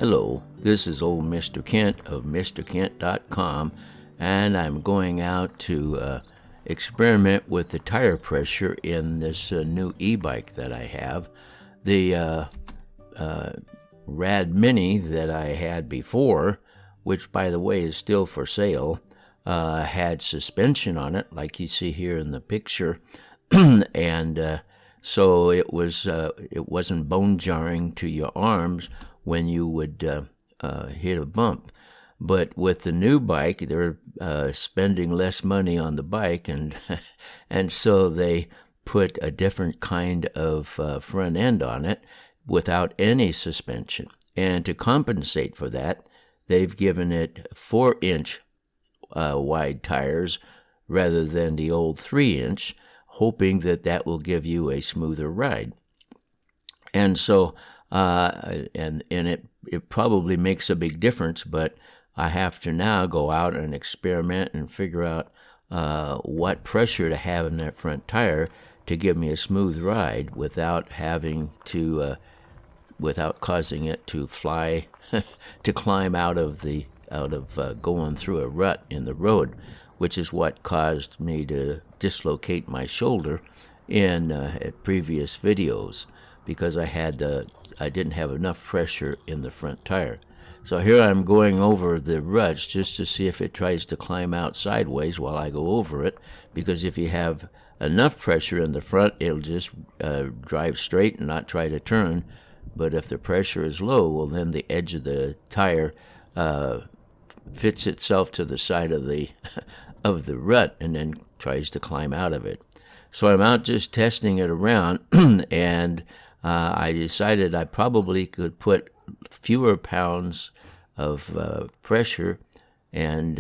Hello, this is old Mr. Kent of MrKent.com, and I'm going out to experiment with the tire pressure in this new e-bike that I have. The RadMini that I had before, which by the way is still for sale, had suspension on it, like you see here in the picture, and so it wasn't bone jarring to your arms when you would hit a bump. But with the new bike, they're spending less money on the bike, and and so they put a different kind of front end on it without any suspension. And to compensate for that, they've given it 4-inch wide tires rather than the old 3-inch, hoping that that will give you a smoother ride. And so and it probably makes a big difference, but I have to now go out and experiment and figure out what pressure to have in that front tire to give me a smooth ride without having to without causing it to fly to climb out of going through a rut in the road, which is what caused me to dislocate my shoulder in previous videos, because I didn't have enough pressure in the front tire. So here I'm going over the ruts just to see if it tries to climb out sideways while I go over it, because if you have enough pressure in the front, it'll just drive straight and not try to turn. But if the pressure is low, well, then the edge of the tire fits itself to the side of the of the rut and then tries to climb out of it. So I'm out just testing it around, and I decided I probably could put fewer pounds of pressure and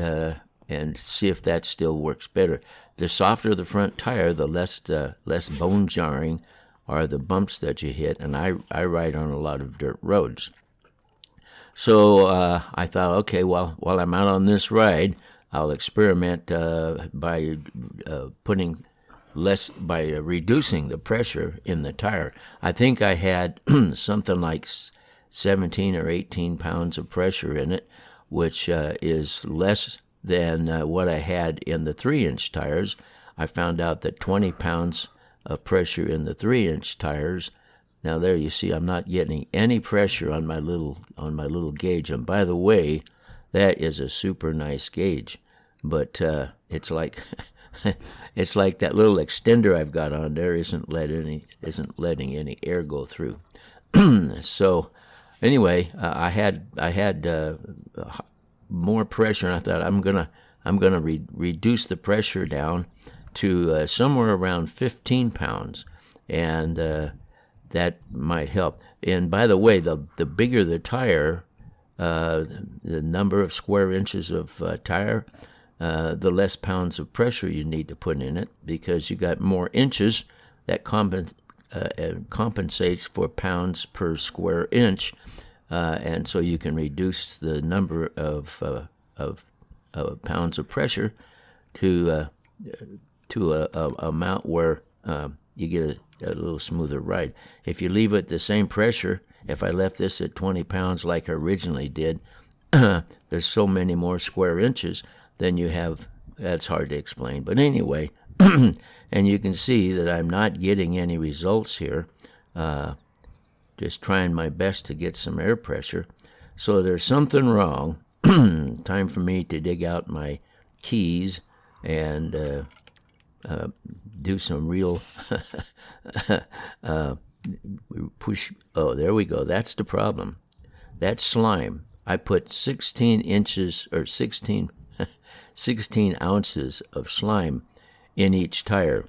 see if that still works better. The softer the front tire, the less bone jarring are the bumps that you hit, and I ride on a lot of dirt roads. So I thought, okay, well, while I'm out on this ride, I'll experiment by reducing the pressure in the tire. I think I had something like 17 or 18 pounds of pressure in it, which is less than what I had in the 3-inch tires. I found out that 20 pounds of pressure in the 3-inch tires. Now there you see I'm not getting any pressure on my little gauge. And by the way, that is a super nice gauge, but it's like it's like that little extender I've got on there isn't letting any air go through. So anyway, I had more pressure, and I thought I'm gonna reduce the pressure down to somewhere around 15 pounds, and that might help. And by the way, the bigger the tire, the number of square inches of tire, the less pounds of pressure you need to put in it, because you got more inches. That compensates for pounds per square inch, and so you can reduce the number of pounds of pressure to a amount where you get a little smoother ride. If you leave it the same pressure, if I left this at 20 pounds like I originally did, there's so many more square inches than you have. That's hard to explain. But anyway, and you can see that I'm not getting any results here. Just trying my best to get some air pressure. So there's something wrong. Time for me to dig out my keys and do some real push. Oh, there we go. That's the problem. That's slime. I put 16 ounces of slime in each tire,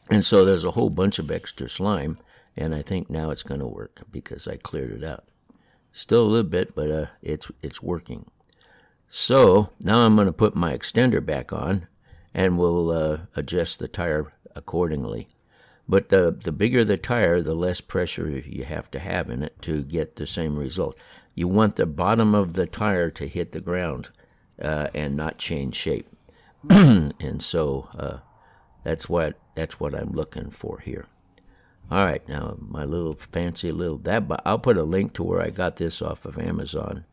and so there's a whole bunch of extra slime, and I think now it's going to work because I cleared it out. Still a little bit, but it's working. So now I'm going to put my extender back on, and we'll adjust the tire accordingly. But the bigger the tire, the less pressure you have to have in it to get the same result. You want the bottom of the tire to hit the ground and not change shape. And so that's what I'm looking for here. All right, now my little fancy little I'll put a link to where I got this off of Amazon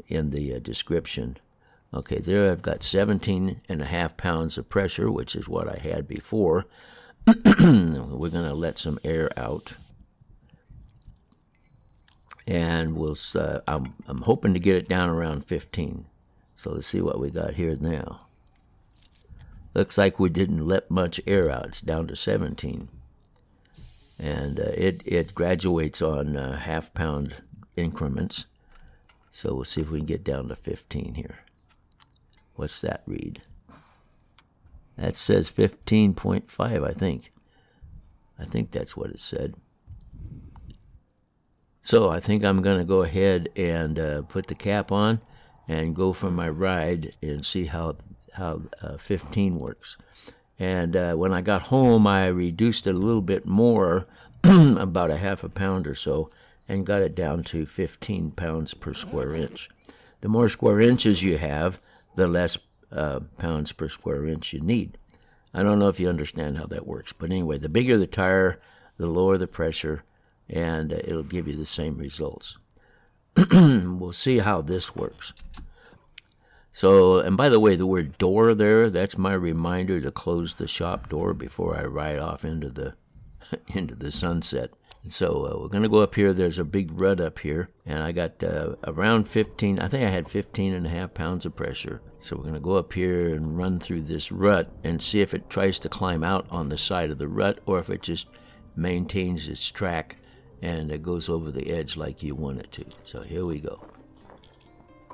in the description. Okay, there I've got 17.5 pounds of pressure, which is what I had before. We're going to let some air out, and I'm hoping to get it down around 15. So let's see what we got here now. Looks like we didn't let much air out. It's down to 17. And it graduates on half-pound increments. So we'll see if we can get down to 15 here. What's that read? That says 15.5, I think. I think that's what it said. So I think I'm going to go ahead and put the cap on and go for my ride and see how 15 works. And when I got home, I reduced it a little bit more, about a half a pound or so, and got it down to 15 pounds per square inch. The more square inches you have, the less pounds per square inch you need. I don't know if you understand how that works, but anyway, the bigger the tire, the lower the pressure, and it'll give you the same results. We'll see how this works. So, and by the way, the word door there, that's my reminder to close the shop door before I ride off into the into the sunset. So we're going to go up here. There's a big rut up here, and I got around 15. I think I had 15.5 pounds of pressure. So we're going to go up here and run through this rut and see if it tries to climb out on the side of the rut or if it just maintains its track and it goes over the edge like you want it to. So here we go.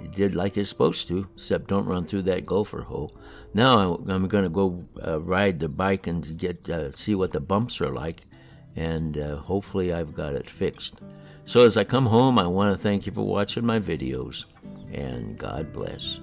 It did like it's supposed to, except don't run through that gopher hole. Now I'm going to go ride the bike and get see what the bumps are like, and hopefully I've got it fixed. So as I come home, I want to thank you for watching my videos, and God bless.